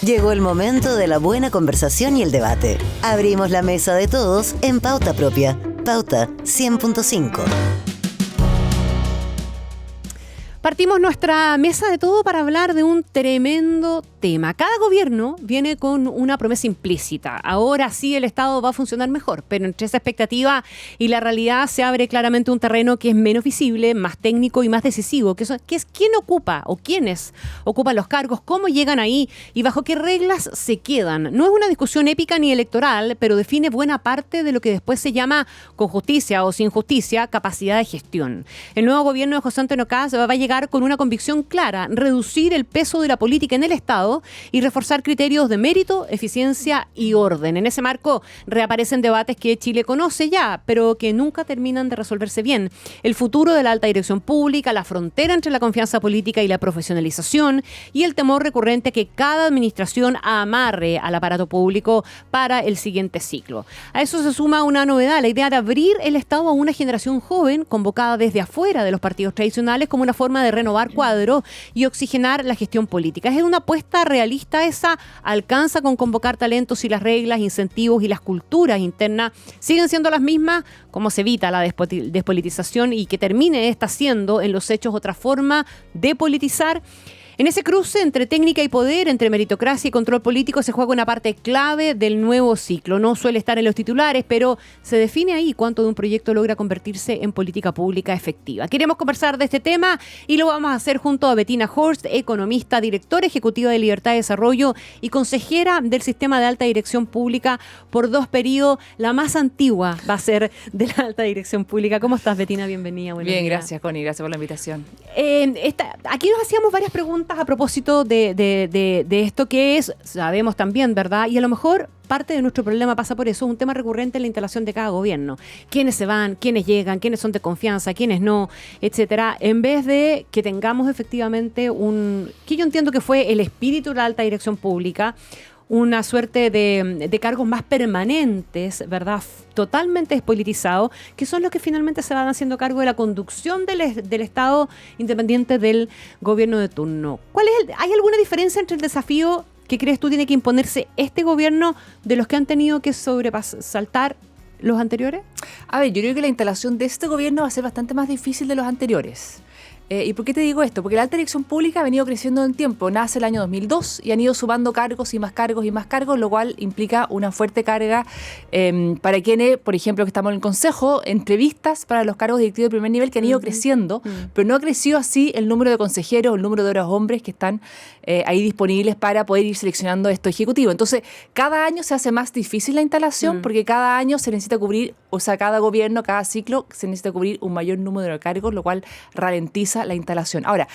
Llegó el momento de la buena conversación y el debate. Abrimos la mesa de todos en Pauta Propia. Pauta 100.5. Partimos nuestra mesa de todo para hablar de un tremendo tema. Cada gobierno viene con una promesa implícita. Ahora sí el Estado va a funcionar mejor, pero entre esa expectativa y la realidad se abre claramente un terreno que es menos visible, más técnico y más decisivo, que es quién ocupa o quiénes ocupan los cargos, cómo llegan ahí y bajo qué reglas se quedan. No es una discusión épica ni electoral, pero define buena parte de lo que después se llama, con justicia o sin justicia, capacidad de gestión. El nuevo gobierno de José Antonio Kast va a llegar con una convicción clara: reducir el peso de la política en el Estado y reforzar criterios de mérito, eficiencia y orden. En ese marco reaparecen debates que Chile conoce ya, pero que nunca terminan de resolverse bien. El futuro de la alta dirección pública, la frontera entre la confianza política y la profesionalización y el temor recurrente que cada administración amarre al aparato público para el siguiente ciclo. A eso se suma una novedad: la idea de abrir el Estado a una generación joven convocada desde afuera de los partidos tradicionales como una forma de renovar cuadros y oxigenar la gestión política. Es una apuesta realista esa, alcanza con convocar talentos si las reglas, incentivos y las culturas internas siguen siendo las mismas. ¿Cómo se evita la despolitización y que termine esta siendo en los hechos otra forma de politizar? En ese cruce entre técnica y poder, entre meritocracia y control político, se juega una parte clave del nuevo ciclo. No suele estar en los titulares, pero se define ahí cuánto de un proyecto logra convertirse en política pública efectiva. Queremos conversar de este tema y lo vamos a hacer junto a Bettina Horst, economista, directora ejecutiva de Libertad de Desarrollo y consejera del Sistema de Alta Dirección Pública por 2 periodos. La más antigua va a ser de la Alta Dirección Pública. ¿Cómo estás, Bettina? Bienvenida. Bien, gracias, Connie. Gracias por la invitación. Aquí nos hacíamos varias preguntas a propósito de esto que es, sabemos también, ¿verdad? Y a lo mejor parte de nuestro problema pasa por eso, un tema recurrente en la instalación de cada gobierno. ¿Quiénes se van? ¿Quiénes llegan? ¿Quiénes son de confianza? ¿Quiénes no? Etcétera. En vez de que tengamos efectivamente que yo entiendo que fue el espíritu de la alta dirección pública, una suerte de cargos más permanentes, ¿verdad? Totalmente despolitizados, que son los que finalmente se van haciendo cargo de la conducción del Estado independiente del gobierno de turno. ¿Hay alguna diferencia entre el desafío que crees tú tiene que imponerse este gobierno de los que han tenido que saltar los anteriores? A ver, yo creo que la instalación de este gobierno va a ser bastante más difícil de los anteriores. ¿Y por qué te digo esto? Porque la alta dirección pública ha venido creciendo en el tiempo. Nace el año 2002 y han ido sumando cargos y más cargos y más cargos, lo cual implica una fuerte carga para quienes, por ejemplo, que estamos en el Consejo, entrevistas para los cargos directivos de primer nivel que han ido creciendo, pero no ha crecido así el número de consejeros, el número de horas hombres que están ahí disponibles para poder ir seleccionando estos ejecutivos. Entonces, cada año se hace más difícil la instalación porque cada año se necesita cubrir, o sea, cada gobierno, cada ciclo, se necesita cubrir un mayor número de cargos, lo cual ralentiza la instalación. Ahora,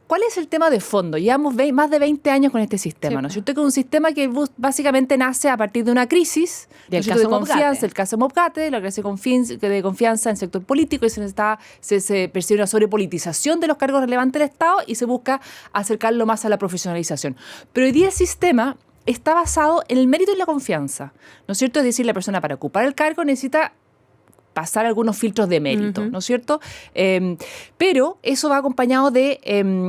¿cuál es el tema de fondo? Llevamos más de 20 años con este sistema, ¿no es cierto? Que es un sistema que básicamente nace a partir de una crisis de confianza, el caso Mopgate, la crisis de confianza en el sector político, y se percibe una sobrepolitización de los cargos relevantes del Estado y se busca acercarlo más a la profesionalización. Pero hoy día el sistema está basado en el mérito y la confianza, ¿no es cierto? Es decir, la persona para ocupar el cargo necesita pasar algunos filtros de mérito, ¿no es cierto? Pero eso va acompañado de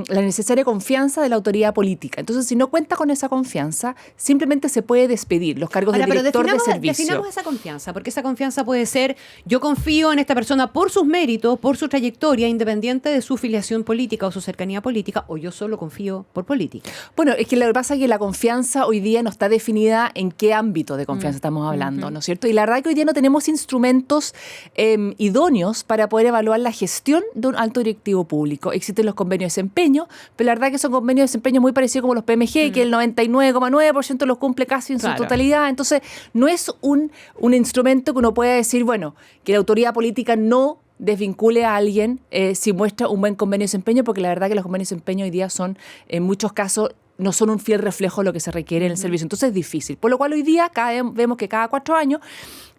la necesaria confianza de la autoridad política. Entonces, si no cuenta con esa confianza, simplemente se puede despedir los cargos de director de servicio. Definamos esa confianza, porque esa confianza puede ser: yo confío en esta persona por sus méritos, por su trayectoria, independiente de su filiación política o su cercanía política, o yo solo confío por política. Bueno, es que lo que pasa es que la confianza hoy día no está definida en qué ámbito de confianza estamos hablando, ¿no es cierto? Y la verdad es que hoy día no tenemos instrumentos idóneos para poder evaluar la gestión de un alto directivo público. Existen los convenios de desempeño, pero la verdad que son convenios de desempeño muy parecidos como los PMG, que el 99,9% los cumple casi en su totalidad. Entonces, no es un instrumento que uno pueda decir, bueno, que la autoridad política no desvincule a alguien si muestra un buen convenio de desempeño, porque la verdad que los convenios de desempeño hoy día son, en muchos casos, no son un fiel reflejo de lo que se requiere en el servicio. Entonces es difícil. Por lo cual hoy día vemos que cada 4 años,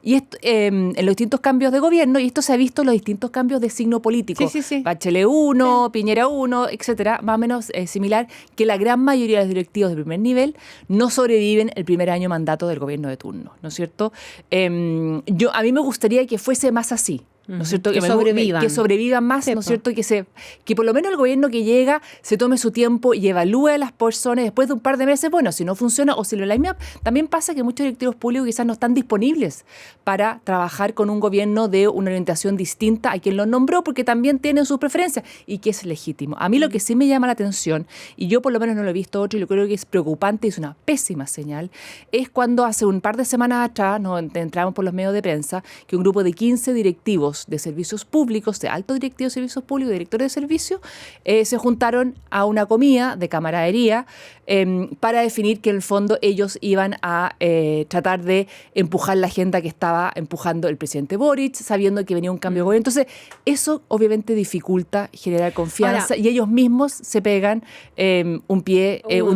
y esto, en los distintos cambios de gobierno, y esto se ha visto en los distintos cambios de signo político. Sí. Bachelet 1, Piñera 1, etcétera, más o menos similar, que la gran mayoría de los directivos de primer nivel no sobreviven el primer año mandato del gobierno de turno, ¿no es cierto? A mí me gustaría que fuese más así. ¿no es cierto? Que sobrevivan. Que sobrevivan más, ¿no es cierto? Que por lo menos el gobierno que llega se tome su tiempo y evalúe a las personas después de un par de meses, bueno, si no funciona o si lo limea. También pasa que muchos directivos públicos quizás no están disponibles para trabajar con un gobierno de una orientación distinta a quien lo nombró, porque también tienen sus preferencias y que es legítimo. A mí lo que sí me llama la atención, y yo por lo menos no lo he visto otro y lo creo que es preocupante y es una pésima señal, es cuando hace un par de semanas atrás nos entramos por los medios de prensa que un grupo de 15 directivos de servicios públicos, de altos directivos de servicios públicos, directores de servicios, se juntaron a una comida de camaradería para definir que en el fondo ellos iban a tratar de empujar la agenda que estaba empujando el presidente Boric, sabiendo que venía un cambio de gobierno. Entonces, eso obviamente dificulta generar confianza. Ahora, y ellos mismos se pegan un tiro en el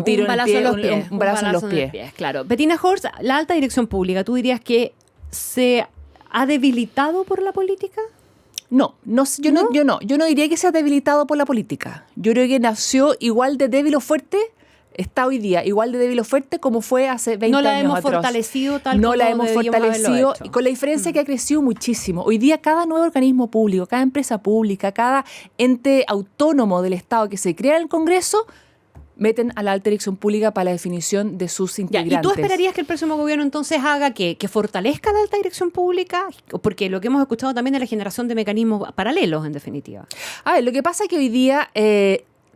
pie, un balazo en los pies. Claro. Bettina Horst, la alta dirección pública, ¿tú dirías que se ha debilitado por la política? No, yo no diría que sea debilitado por la política. Yo creo que nació igual de débil o fuerte, está hoy día igual de débil o fuerte como fue hace 20 años atrás. No la hemos fortalecido tal como no la hemos fortalecido, hecho. Y con la diferencia que ha crecido muchísimo. Hoy día cada nuevo organismo público, cada empresa pública, cada ente autónomo del Estado que se crea en el Congreso, meten a la alta dirección pública para la definición de sus integrantes. ¿Y tú esperarías que el próximo gobierno entonces haga que fortalezca la alta dirección pública? Porque lo que hemos escuchado también es la generación de mecanismos paralelos, en definitiva. A ver, lo que pasa es que hoy día,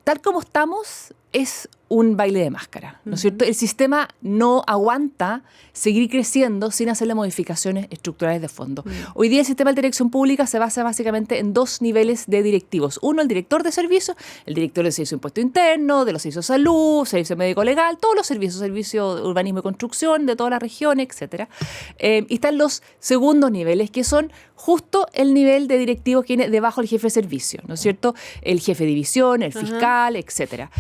tal como estamos, es un baile de máscara, ¿no es cierto? El sistema no aguanta seguir creciendo sin hacerle modificaciones estructurales de fondo. Hoy día el sistema de dirección pública se basa básicamente en dos niveles de directivos. Uno, el director de servicios, el director de servicio de impuesto interno, de los servicios de salud, servicio médico legal, todos los servicios de urbanismo y construcción de toda la región, etc. Y están los segundos niveles, que son justo el nivel de directivos que viene debajo del jefe de servicio, ¿no es cierto? El jefe de división, el fiscal, etc.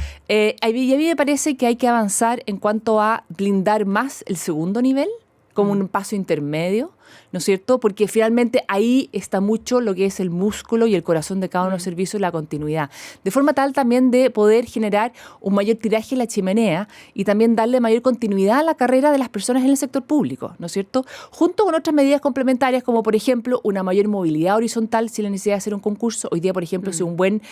A mí me parece que hay que avanzar en cuanto a blindar más el segundo nivel, como un paso intermedio, ¿no es cierto? Porque finalmente ahí está mucho lo que es el músculo y el corazón de cada uno de los servicios, la continuidad. De forma tal también de poder generar un mayor tiraje en la chimenea y también darle mayor continuidad a la carrera de las personas en el sector público, ¿no es cierto? Junto con otras medidas complementarias, como por ejemplo una mayor movilidad horizontal sin la necesidad de hacer un concurso. Hoy día, por ejemplo, si un buen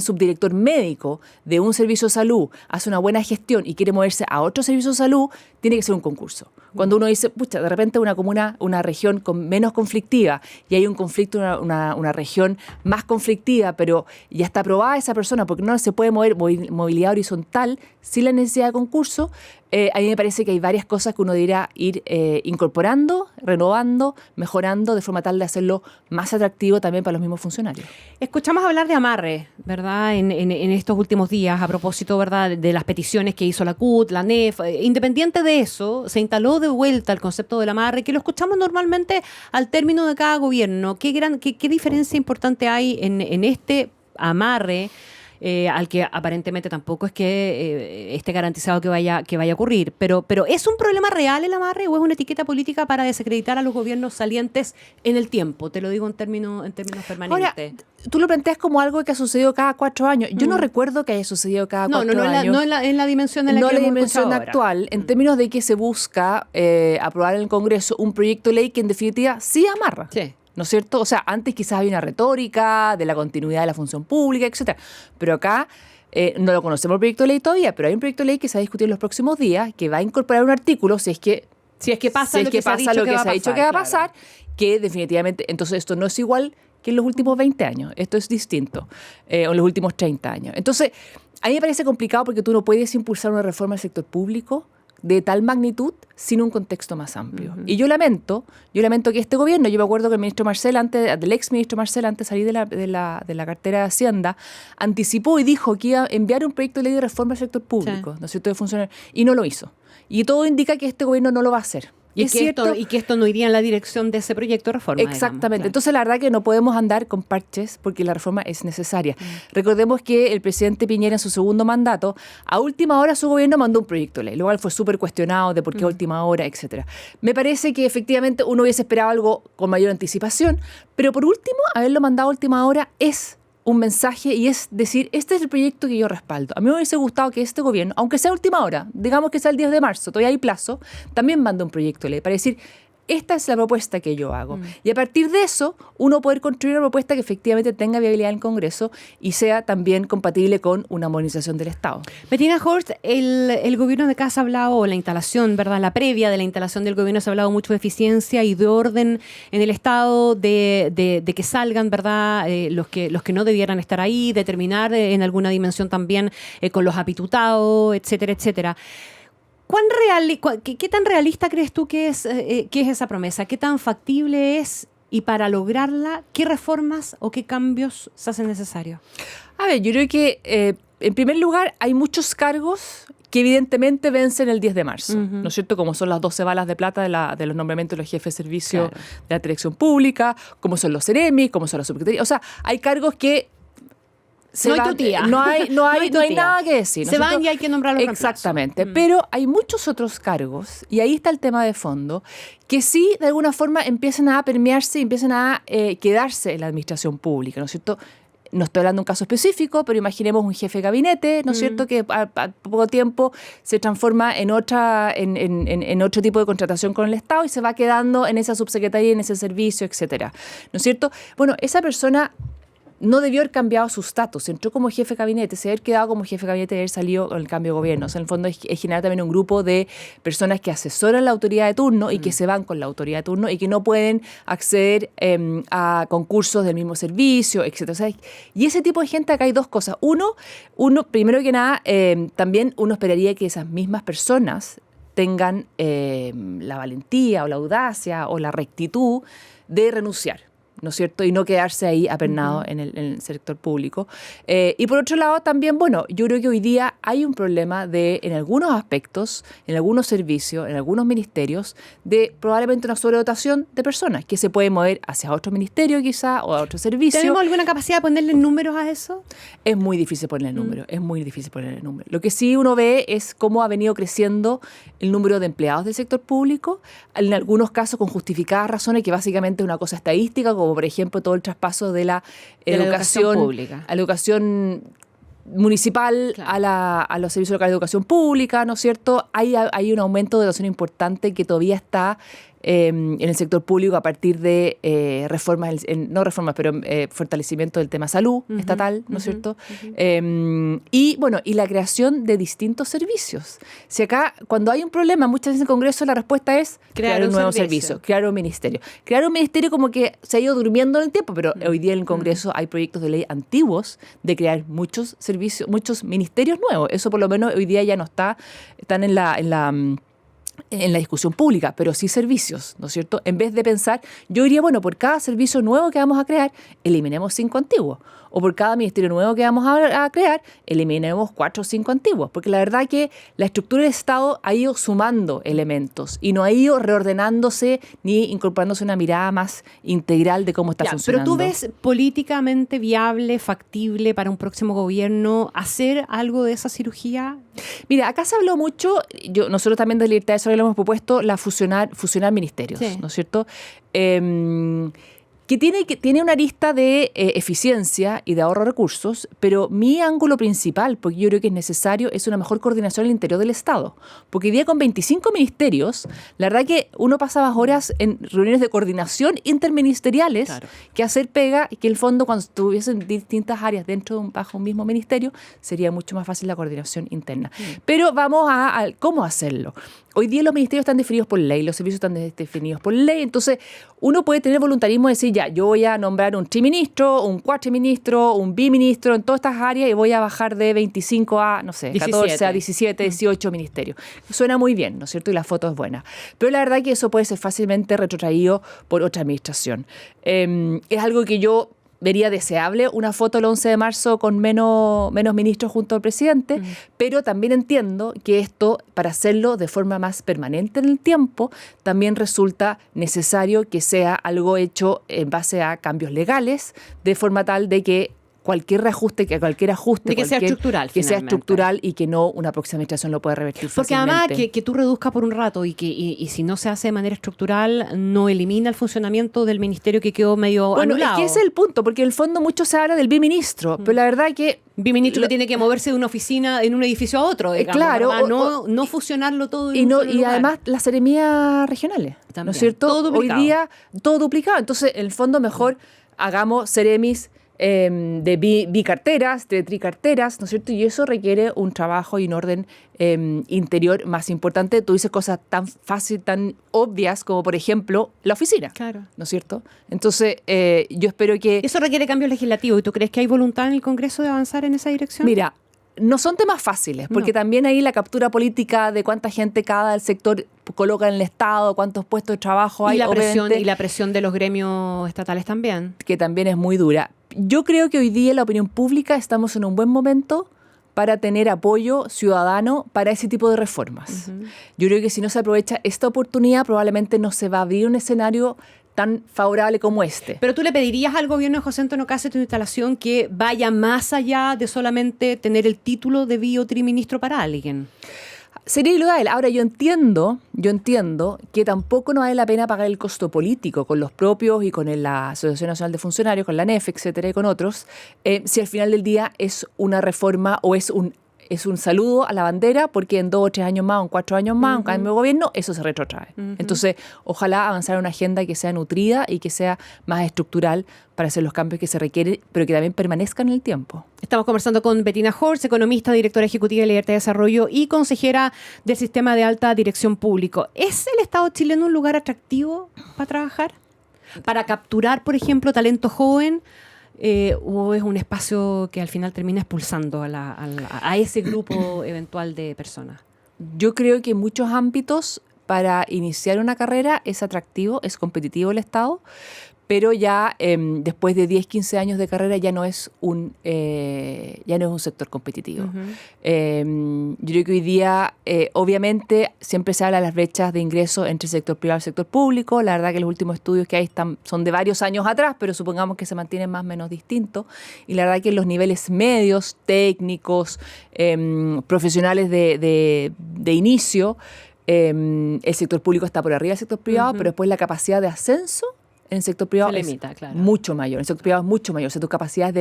subdirector médico de un servicio de salud hace una buena gestión y quiere moverse a otro servicio de salud, tiene que ser un concurso. Cuando uno dice, pucha, de repente una comuna, una región menos conflictiva y hay un conflicto, una región más conflictiva, pero ya está aprobada esa persona porque no se puede mover movilidad horizontal sin la necesidad de concurso, a mí me parece que hay varias cosas que uno debería ir incorporando, renovando, mejorando, de forma tal de hacerlo más atractivo también para los mismos funcionarios. Escuchamos hablar de amarre, ¿verdad? En estos últimos días, a propósito, ¿verdad?, de las peticiones que hizo la CUT, la NEF. Independiente de eso, se instaló de vuelta el concepto del amarre, que lo escuchamos normalmente al término de cada gobierno. ¿Qué diferencia importante hay en este amarre? Al que aparentemente tampoco es que esté garantizado que vaya a ocurrir. Pero ¿es un problema real el amarre o es una etiqueta política para desacreditar a los gobiernos salientes en el tiempo? Te lo digo en términos permanentes. Ahora, tú lo planteas como algo que ha sucedido cada 4 años. Yo no recuerdo que haya sucedido cada 4 años. No en la dimensión en la que hemos dimensión actual, en términos de que se busca aprobar en el Congreso un proyecto de ley que en definitiva sí amarra. Sí. ¿No es cierto? O sea, antes quizás había una retórica de la continuidad de la función pública, etcétera. Pero acá no lo conocemos el proyecto de ley todavía, pero hay un proyecto de ley que se va a discutir en los próximos días que va a incorporar un artículo, si es que pasa lo que se ha dicho que va a pasar, que definitivamente, entonces esto no es igual que en los últimos 20 años, esto es distinto, o en los últimos 30 años. Entonces, a mí me parece complicado porque tú no puedes impulsar una reforma del sector público de tal magnitud sin un contexto más amplio. Y yo lamento que este gobierno, yo me acuerdo que el ministro Marcel, del ex ministro Marcel, antes de salir de la cartera de Hacienda, anticipó y dijo que iba a enviar un proyecto de ley de reforma del sector público, ¿no es cierto?, de funcionarios, y no lo hizo. Y todo indica que este gobierno no lo va a hacer. Y que esto no iría en la dirección de ese proyecto de reforma. Exactamente. Digamos, claro. Entonces, la verdad que no podemos andar con parches porque la reforma es necesaria. Recordemos que el presidente Piñera en su segundo mandato, a última hora su gobierno mandó un proyecto de ley, lo cual fue súper cuestionado de por qué a última hora, etcétera. Me parece que efectivamente uno hubiese esperado algo con mayor anticipación, pero por último, haberlo mandado a última hora es un mensaje y es decir, este es el proyecto que yo respaldo. A mí me hubiese gustado que este gobierno, aunque sea a última hora, digamos que sea el 10 de marzo, todavía hay plazo, también mande un proyecto de ley para decir, esta es la propuesta que yo hago. Y a partir de eso, uno poder construir una propuesta que efectivamente tenga viabilidad en el Congreso y sea también compatible con una modernización del Estado. Bettina Horst, el gobierno de acá se ha hablado, la instalación, ¿verdad? La previa de la instalación del gobierno se ha hablado mucho de eficiencia y de orden en el Estado, de que salgan, ¿verdad? Los que no debieran estar ahí, de terminar en alguna dimensión también con los apitutados, etcétera, etcétera. ¿Qué tan realista crees tú que es esa promesa? ¿Qué tan factible es? Y para lograrla, ¿qué reformas o qué cambios se hacen necesarios? A ver, yo creo que en primer lugar hay muchos cargos que evidentemente vencen el 10 de marzo, ¿no es cierto? Como son las 12 balas de plata de los nombramientos de los jefes de servicio de la dirección pública, como son los CEREMI, como son las subsecretarías. O sea, hay cargos que No hay nada que decir. Se van y hay que nombrarlos. Exactamente. Pero hay muchos otros cargos, y ahí está el tema de fondo, que sí, de alguna forma, empiezan a permearse y empiezan a quedarse en la administración pública, ¿no es cierto? No estoy hablando de un caso específico, pero imaginemos un jefe de gabinete, ¿no es cierto?, que a poco tiempo se transforma en otro tipo de contratación con el Estado y se va quedando en esa subsecretaría, en ese servicio, etcétera, ¿no es cierto? Bueno, esa persona no debió haber cambiado su estatus. Entró como jefe de gabinete, se haber quedado como jefe de gabinete y haber salido con el cambio de gobierno. O sea, en el fondo es generar también un grupo de personas que asesoran la autoridad de turno y que se van con la autoridad de turno y que no pueden acceder a concursos del mismo servicio, etc. O sea, y ese tipo de gente, acá hay dos cosas. Uno primero que nada, también uno esperaría que esas mismas personas tengan la valentía o la audacia o la rectitud de renunciar, ¿no es cierto? Y no quedarse ahí apernado en el sector público. Y por otro lado, también, bueno, yo creo que hoy día hay un problema en algunos aspectos, en algunos servicios, en algunos ministerios, de probablemente una sobredotación de personas que se pueden mover hacia otro ministerio quizá o a otro servicio. ¿Tenemos alguna capacidad de ponerle números a eso? Es muy difícil ponerle números, Lo que sí uno ve es cómo ha venido creciendo el número de empleados del sector público, en algunos casos con justificadas razones, que básicamente es una cosa estadística, como por ejemplo todo el traspaso de la educación pública a la educación municipal, a los servicios locales de educación pública, ¿no es cierto? Hay un aumento de dotación importante que todavía está en el sector público a partir de fortalecimiento del tema salud estatal, ¿no es cierto? Y bueno, y la creación de distintos servicios. Si acá, cuando hay un problema, muchas veces en el Congreso la respuesta es crear un nuevo servicio, crear un ministerio. Crear un ministerio como que se ha ido durmiendo en el tiempo, pero hoy día en el Congreso hay proyectos de ley antiguos de crear muchos servicios, muchos ministerios nuevos. Eso por lo menos hoy día ya no están en la discusión pública, pero sí servicios, ¿no es cierto? En vez de pensar, yo diría, bueno, por cada servicio nuevo que vamos a crear, eliminemos 5 antiguos. O por cada ministerio nuevo que vamos a crear, eliminemos 4 o 5 antiguos. Porque la verdad que la estructura del Estado ha ido sumando elementos y no ha ido reordenándose ni incorporándose una mirada más integral de cómo está funcionando. Pero ¿tú ves políticamente viable, factible para un próximo gobierno hacer algo de esa cirugía? Mira, acá se habló mucho, nosotros también de Libertad de Desarrollo le hemos propuesto fusionar ministerios, ¿no es cierto? Que tiene una arista de eficiencia y de ahorro de recursos, pero mi ángulo principal, porque yo creo que es necesario, es una mejor coordinación al interior del Estado. Porque hoy día con 25 ministerios, la verdad que uno pasaba horas en reuniones de coordinación interministeriales, que hacer pega, y que en el fondo cuando estuviesen distintas áreas bajo un mismo ministerio, sería mucho más fácil la coordinación interna. Pero vamos a cómo hacerlo. Hoy día los ministerios están definidos por ley, los servicios están definidos por ley, entonces uno puede tener voluntarismo de decir, ya, yo voy a nombrar un triministro, un cuatriministro, un biministro en todas estas áreas y voy a bajar de 25 a, no sé, 14 a 17, 18 ministerios. Suena muy bien, ¿no es cierto? Y la foto es buena. Pero la verdad que eso puede ser fácilmente retrotraído por otra administración. Es algo que yo vería deseable, una foto el 11 de marzo con menos ministros junto al presidente, pero también entiendo que esto, para hacerlo de forma más permanente en el tiempo, también resulta necesario que sea algo hecho en base a cambios legales, de forma tal de que cualquier reajuste, de que cualquier, sea estructural, que sea finalmente. estructural y que no una próxima administración lo pueda revertir Porque fácilmente. además que tú reduzcas por un rato y si no se hace de manera estructural, no elimina el funcionamiento del ministerio que quedó medio Bueno, anulado. es que ese es el punto, porque en el fondo mucho se habla del biministro, pero la verdad que Biministro que tiene que moverse de una oficina en un edificio a otro, digamos, claro, ¿verdad? No fusionarlo todo en y, un no, solo y lugar. además las seremías regionales, ¿no También, es cierto? todo Hoy duplicado. día todo duplicado. Entonces, en el fondo, mejor hagamos seremis de bicarteras, de tricarteras, ¿no es cierto? Y eso requiere un trabajo y un orden interior más importante. Tú dices cosas tan fáciles, tan obvias como, por ejemplo, la oficina, Claro. ¿no es cierto? Entonces, yo espero que... Eso requiere cambios legislativos. ¿Y tú crees que hay voluntad en el Congreso de avanzar en esa dirección? Mira, no son temas fáciles, porque también ahí la captura política de cuánta gente cada sector coloca en el Estado, cuántos puestos de trabajo hay, y obviamente, la presión de los gremios estatales también. que también es muy dura. Yo creo que hoy día en la opinión pública estamos en un buen momento para tener apoyo ciudadano para ese tipo de reformas. Yo creo que si no se aprovecha esta oportunidad, probablemente no se va a abrir un escenario tan favorable como este. Pero tú le pedirías al gobierno de José Antonio Cast tu instalación que vaya más allá de solamente tener el título de biotriministro para alguien. Sería ideal. Ahora, yo entiendo que tampoco no vale la pena pagar el costo político con los propios y con la Asociación Nacional de Funcionarios, con la ANEF, etcétera, y con otros, si al final del día es una reforma o es un saludo a la bandera, porque en 2 o 3 años más, o en 4 años más, un cambio de gobierno, eso se retrotrae. Entonces, ojalá avanzar en una agenda que sea nutrida y que sea más estructural para hacer los cambios que se requieren, pero que también permanezcan en el tiempo. Estamos conversando con Bettina Horst, economista, directora ejecutiva de Libertad de Desarrollo y consejera del Sistema de Alta Dirección Público. ¿Es el Estado chileno un lugar atractivo para trabajar? ¿Para capturar, por ejemplo, talento joven? ¿O es un espacio que al final termina expulsando a ese grupo eventual de personas? Yo creo que en muchos ámbitos para iniciar una carrera es atractivo, es competitivo el Estado, pero ya después de 10, 15 años de carrera ya no es un sector competitivo. Yo creo que hoy día, obviamente, siempre se habla de las brechas de ingresos entre el sector privado y el sector público. La verdad que los últimos estudios que hay son de varios años atrás, pero supongamos que se mantienen más o menos distintos. Y la verdad que los niveles medios, técnicos, profesionales de inicio, el sector público está por arriba del sector privado, pero después la capacidad de ascenso en el sector privado Se limita, claro. mucho mayor. En el sector privado es mucho mayor. O sea, tu capacidad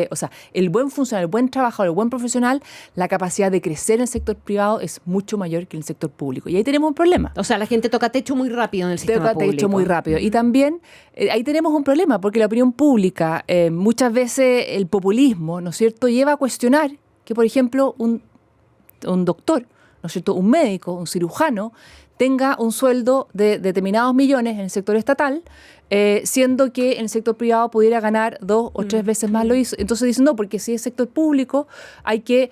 el buen funcionario, el buen trabajador, el buen profesional, la capacidad de crecer en el sector privado es mucho mayor que en el sector público. Y ahí tenemos un problema. O sea, la gente toca techo muy rápido en el sistema público. Toca techo muy rápido. Y también ahí tenemos un problema, porque la opinión pública, muchas veces el populismo, ¿no es cierto?, lleva a cuestionar que, por ejemplo, un doctor, ¿no es cierto?, un médico, un cirujano, tenga un sueldo de determinados millones en el sector estatal, siendo que en el sector privado pudiera ganar 2 o 3 veces más lo hizo. Entonces dicen, no, porque si es sector público, hay que,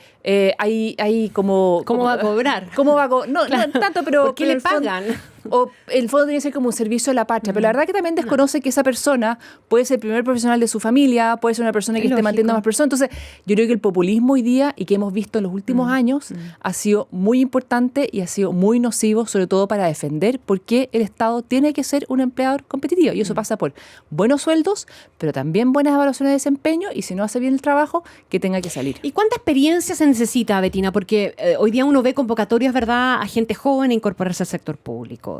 hay como... ¿Cómo va a cobrar? ¿Cómo va a cobrar? No, Claro. no tanto, pero... ¿Por qué le pagan? O el fondo tiene que ser como un servicio de la patria, pero la verdad que también desconoce que esa persona puede ser el primer profesional de su familia, puede ser una persona que esté manteniendo a más personas. Entonces, yo creo que el populismo hoy día y que hemos visto en los últimos años ha sido muy importante y ha sido muy nocivo, sobre todo para defender por qué el Estado tiene que ser un empleador competitivo. Y eso pasa por buenos sueldos, pero también buenas evaluaciones de desempeño y si no hace bien el trabajo, que tenga que salir. ¿Y cuánta experiencia se necesita, Bettina? Porque hoy día uno ve convocatorias, ¿verdad?, a gente joven a incorporarse al sector público.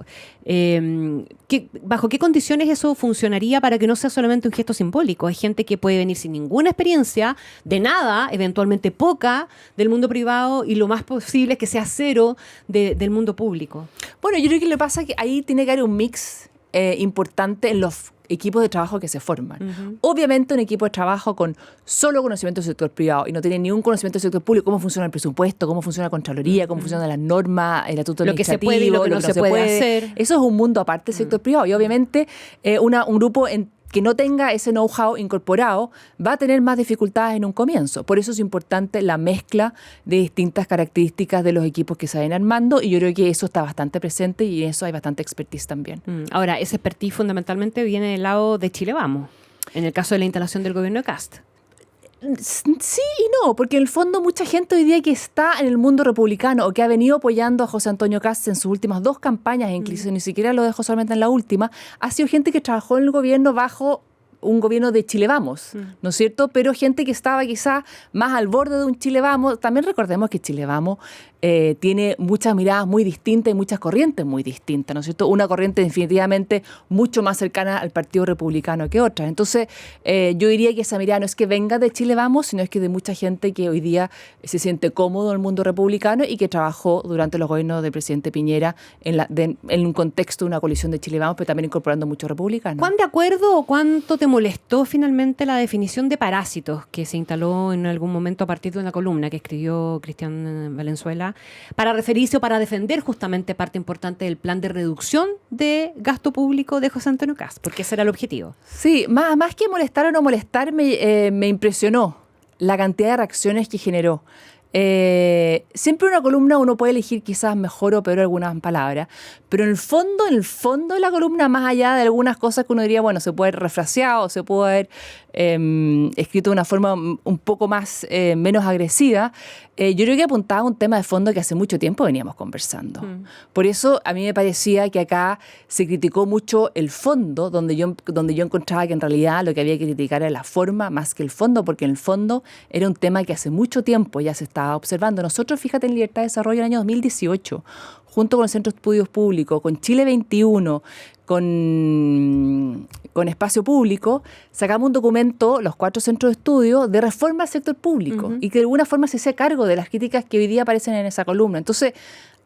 ¿Bajo qué condiciones eso funcionaría para que no sea solamente un gesto simbólico? Hay gente que puede venir sin ninguna experiencia, de nada, eventualmente poca, del mundo privado y lo más posible es que sea cero del mundo público. Bueno, yo creo que lo que pasa es que ahí tiene que haber un mix importante en los equipos de trabajo que se forman. Obviamente un equipo de trabajo con solo conocimiento del sector privado y no tiene ningún conocimiento del sector público, cómo funciona el presupuesto, cómo funciona la Contraloría, cómo funcionan las normas, el estatuto Lo que se administrativo, puede y lo que no se puede hacer. Eso es un mundo aparte del sector privado y obviamente un grupo que no tenga ese know-how incorporado va a tener más dificultades en un comienzo. Por eso es importante la mezcla de distintas características de los equipos que se vayan armando y yo creo que eso está bastante presente y en eso hay bastante expertise también. Ahora, ese expertise fundamentalmente viene del lado de Chile Vamos, en el caso de la instalación del gobierno de Cast. Sí y no, porque en el fondo mucha gente hoy día que está en el mundo republicano o que ha venido apoyando a José Antonio Cast en sus últimas 2 campañas, incluso ni siquiera lo dejó solamente en la última, ha sido gente que trabajó en el gobierno bajo un gobierno de Chile Vamos, ¿no es cierto? Pero gente que estaba quizás más al borde de un Chile Vamos. También recordemos que Chile Vamos tiene muchas miradas muy distintas y muchas corrientes muy distintas, ¿no es cierto? Una corriente definitivamente mucho más cercana al Partido Republicano que otra. Entonces, yo diría que esa mirada no es que venga de Chile Vamos, sino es que de mucha gente que hoy día se siente cómodo en el mundo republicano y que trabajó durante los gobiernos del presidente Piñera en un contexto de una coalición de Chile Vamos, pero también incorporando muchos republicanos. ¿Cuán de acuerdo o cuánto te molestó finalmente la definición de parásitos que se instaló en algún momento a partir de una columna que escribió Cristian Valenzuela para referirse o para defender justamente parte importante del plan de reducción de gasto público de José Antonio Kast? Porque ese era el objetivo. Sí, más que molestar o no molestar, me impresionó la cantidad de reacciones que generó. Siempre una columna uno puede elegir quizás mejor o peor algunas palabras, pero en el fondo de la columna, más allá de algunas cosas que uno diría, bueno, se puede haber refraseado, se puede haber escrito de una forma un poco más menos agresiva, yo creo que apuntaba a un tema de fondo que hace mucho tiempo veníamos conversando. Por eso a mí me parecía que acá se criticó mucho el fondo, donde yo encontraba que en realidad lo que había que criticar era la forma más que el fondo, porque en el fondo era un tema que hace mucho tiempo ya se estaba observando. Nosotros, fíjate, en Libertad de Desarrollo en el año 2018, junto con el Centro de Estudios Públicos, con Chile 21, con Espacio Público, sacamos un documento, los 4 centros de estudio, de reforma al sector público, y que de alguna forma se hacía cargo de las críticas que hoy día aparecen en esa columna. Entonces,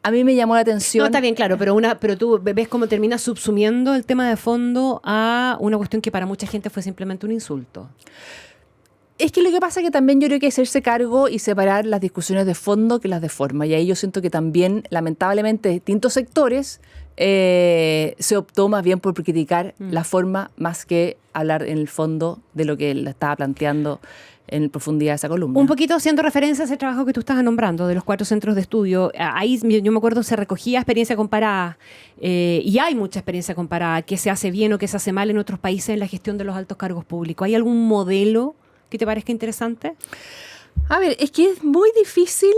a mí me llamó la atención. No, está bien, claro, pero tú ves cómo termina subsumiendo el tema de fondo a una cuestión que para mucha gente fue simplemente un insulto. Es que lo que pasa es que también yo creo que hacerse cargo y separar las discusiones de fondo que las de forma. Y ahí yo siento que también, lamentablemente, distintos sectores se optó más bien por criticar la forma más que hablar en el fondo de lo que él estaba planteando en profundidad esa columna. Un poquito haciendo referencia a ese trabajo que tú estabas nombrando de los 4 centros de estudio. Ahí yo me acuerdo se recogía experiencia comparada y hay mucha experiencia comparada, qué se hace bien o qué se hace mal en otros países en la gestión de los altos cargos públicos. ¿Hay algún modelo que te parezca interesante? A ver, es que es muy difícil.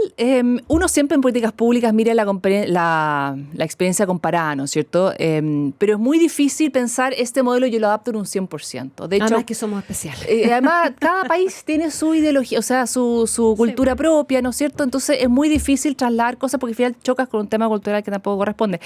Uno siempre en políticas públicas mira la experiencia comparada, ¿no es cierto? Pero es muy difícil pensar este modelo yo lo adapto en un 100%. De hecho, además que somos especiales. Además, cada país tiene su ideología, o sea, su cultura propia, ¿no es cierto? Entonces es muy difícil trasladar cosas porque al final chocas con un tema cultural que tampoco corresponde.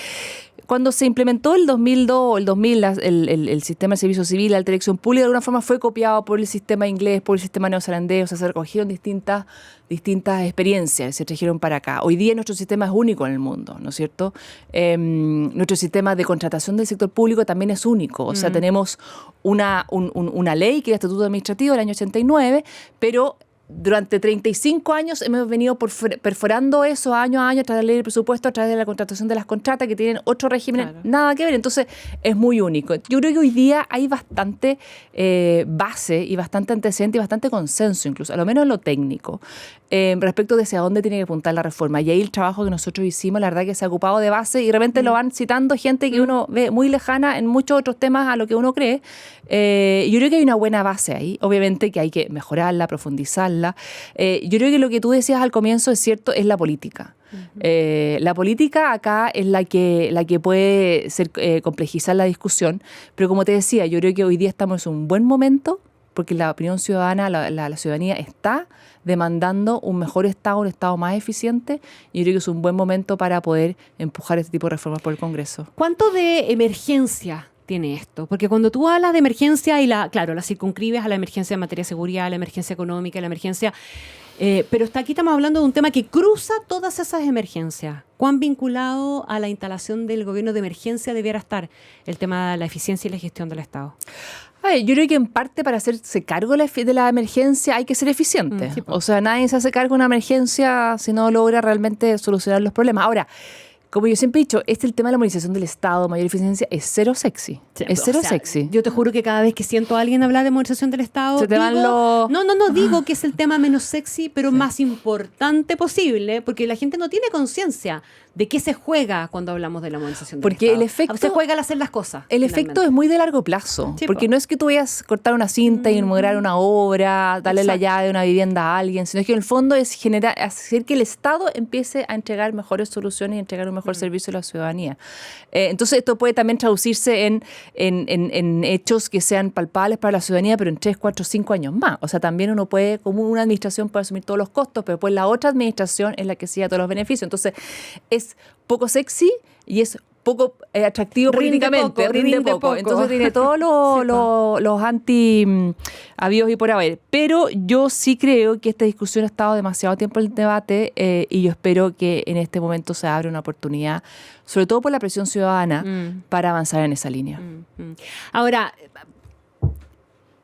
Cuando se implementó el 2002 o el 2000 el sistema de servicio civil, la alta dirección pública, de alguna forma fue copiado por el sistema inglés, por el sistema neozelandés, o sea, se recogieron distintas experiencias, se trajeron para acá. Hoy día nuestro sistema es único en el mundo, ¿no es cierto? Nuestro sistema de contratación del sector público también es único, o sea, tenemos una ley que es el Estatuto Administrativo del año 89, pero durante 35 años hemos venido perforando eso año a año a través de la ley de presupuesto, a través de la contratación de las contratas que tienen otro régimen, claro, nada que ver. Entonces es muy único. Yo creo que hoy día hay bastante base y bastante antecedente y bastante consenso, incluso, a lo menos en lo técnico, respecto de hacia dónde tiene que apuntar la reforma. Y ahí el trabajo que nosotros hicimos, la verdad que se ha ocupado de base y de repente lo van citando gente que uno ve muy lejana en muchos otros temas a lo que uno cree. Yo creo que hay una buena base ahí. Obviamente que hay que mejorarla, profundizarla. Yo creo que lo que tú decías al comienzo es cierto, es la política. La política acá es la que puede complejizar la discusión, pero como te decía, yo creo que hoy día estamos en un buen momento porque la opinión ciudadana, la ciudadanía está demandando un mejor Estado, un Estado más eficiente, y yo creo que es un buen momento para poder empujar este tipo de reformas por el Congreso. ¿Cuánto de emergencia tiene esto? Porque cuando tú hablas de emergencia y la circunscribes a la emergencia en materia de seguridad, a la emergencia económica, a la emergencia... pero aquí estamos hablando de un tema que cruza todas esas emergencias. ¿Cuán vinculado a la instalación del gobierno de emergencia debiera estar el tema de la eficiencia y la gestión del Estado? Yo creo que en parte para hacerse cargo de la emergencia hay que ser eficiente. Sí, pues. O sea, nadie se hace cargo de una emergencia si no logra realmente solucionar los problemas. Ahora, como yo siempre he dicho, el tema de la movilización del Estado, mayor eficiencia, es cero sexy. Sí, es cero sexy. Yo te juro que cada vez que siento a alguien hablar de movilización del Estado, se te van los... No, digo que es el tema menos sexy, pero más importante posible, porque la gente no tiene conciencia ¿De qué se juega cuando hablamos de la modernización del Porque Estado? el efecto... Se juega al hacer las cosas. El efecto es muy de largo plazo, Sí, porque po. no es que tú vayas a cortar una cinta y inaugurar una obra, darle la Exacto. llave de una vivienda a alguien, sino que en el fondo es hacer que el Estado empiece a entregar mejores soluciones y entregar un mejor servicio a la ciudadanía. Entonces esto puede también traducirse en hechos que sean palpables para la ciudadanía, pero en 3, 4, 5 años más. O sea, también uno puede, como una administración puede asumir todos los costos, pero después la otra administración es la que siga todos los beneficios. Entonces es poco sexy y es poco atractivo políticamente, rinde poco. Entonces tiene todos los anti-avíos y por haber. Pero yo sí creo que esta discusión ha estado demasiado tiempo en el debate y yo espero que en este momento se abra una oportunidad, sobre todo por la presión ciudadana, para avanzar en esa línea. Ahora,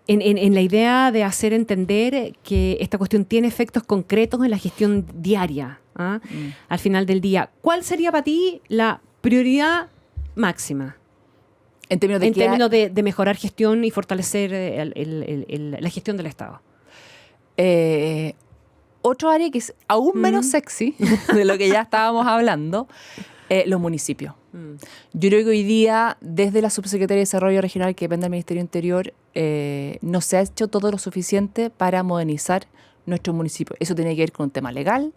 en la idea de hacer entender que esta cuestión tiene efectos concretos en la gestión diaria, ¿ah? Al final del día, ¿cuál sería para ti la prioridad máxima En términos de mejorar gestión y fortalecer la gestión del Estado? Otro área que es aún menos sexy de lo que ya estábamos hablando, los municipios. Yo creo que hoy día, desde la Subsecretaría de Desarrollo Regional, que depende del Ministerio Interior, no se ha hecho todo lo suficiente para modernizar nuestros municipios. Eso tiene que ver con un tema legal,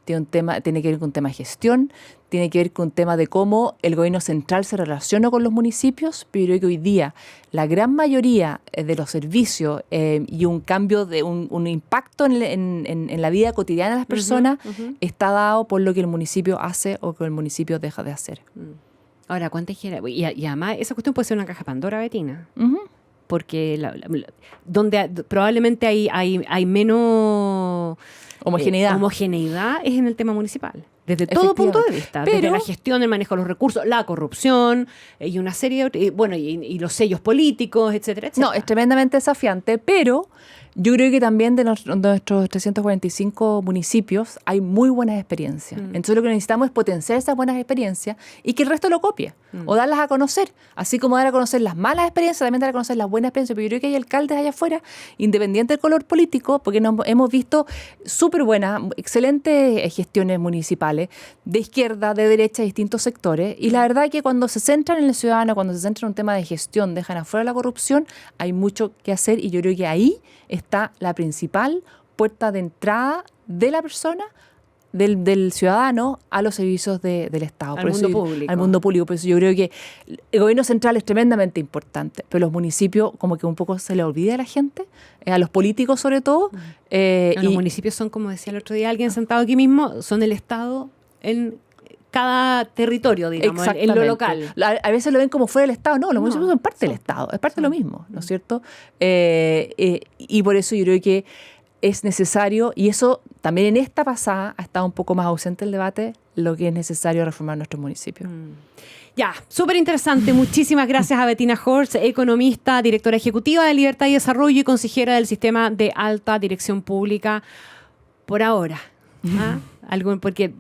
tiene que ver con un tema de gestión, tiene que ver con un tema de cómo el gobierno central se relaciona con los municipios, pero yo creo que hoy día la gran mayoría de los servicios y un cambio, un impacto en la vida cotidiana de las personas está dado por lo que el municipio hace o que el municipio deja de hacer. Ahora, ¿cuánta gente? Y además, esa cuestión puede ser una caja de Pandora, Bettina. Porque donde probablemente hay menos homogeneidad es en el tema municipal. Desde todo punto de vista. Desde la gestión, el manejo de los recursos, la corrupción y una serie de... y los sellos políticos, etcétera, etcétera. No, es tremendamente desafiante, pero yo creo que también de nuestros 345 municipios hay muy buenas experiencias. Entonces lo que necesitamos es potenciar esas buenas experiencias y que el resto lo copie o darlas a conocer. Así como dar a conocer las malas experiencias, también dar a conocer las buenas experiencias. Pero yo creo que hay alcaldes allá afuera, independiente del color político, porque hemos visto súper buenas, excelentes gestiones municipales, de izquierda, de derecha, de distintos sectores. Y la verdad es que cuando se centran en el ciudadano, cuando se centran en un tema de gestión, dejan afuera la corrupción, hay mucho que hacer y yo creo que ahí está la principal puerta de entrada de la persona, del ciudadano, a los servicios del Estado. Al mundo público. Al mundo público. Por eso yo creo que el gobierno central es tremendamente importante, pero los municipios como que un poco se le olvida a la gente, a los políticos sobre todo. Los municipios son, como decía el otro día alguien sentado aquí mismo, son el Estado en cada territorio, digamos, en lo local. A veces lo ven como fuera del Estado. No, los municipios son parte del Estado, es parte de lo mismo, ¿no es cierto? Y por eso yo creo que es necesario, y eso también en esta pasada ha estado un poco más ausente el debate, lo que es necesario reformar nuestros municipios. Ya, súper interesante. Muchísimas gracias a Bettina Horst, economista, directora ejecutiva de Libertad y Desarrollo y consejera del Sistema de Alta Dirección Pública por ahora. Porque,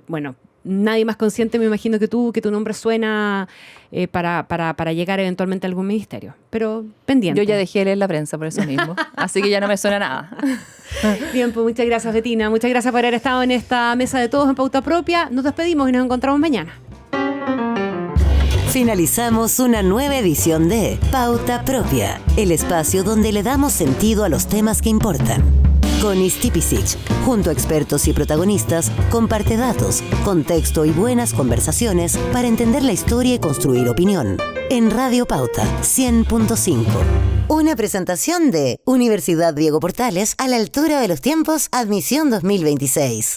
bueno, nadie más consciente, me imagino, que tu nombre suena para llegar eventualmente a algún ministerio. Pero pendiente. Yo ya dejé de leer la prensa por eso mismo, así que ya no me suena nada. Bien, pues muchas gracias, Bettina. Muchas gracias por haber estado en esta mesa de todos en Pauta Propia. Nos despedimos y nos encontramos mañana. Finalizamos una nueva edición de Pauta Propia, el espacio donde le damos sentido a los temas que importan. Con Isti Pisic, junto a expertos y protagonistas, comparte datos, contexto y buenas conversaciones para entender la historia y construir opinión. En Radio Pauta 100.5. Una presentación de Universidad Diego Portales, a la altura de los tiempos, admisión 2026.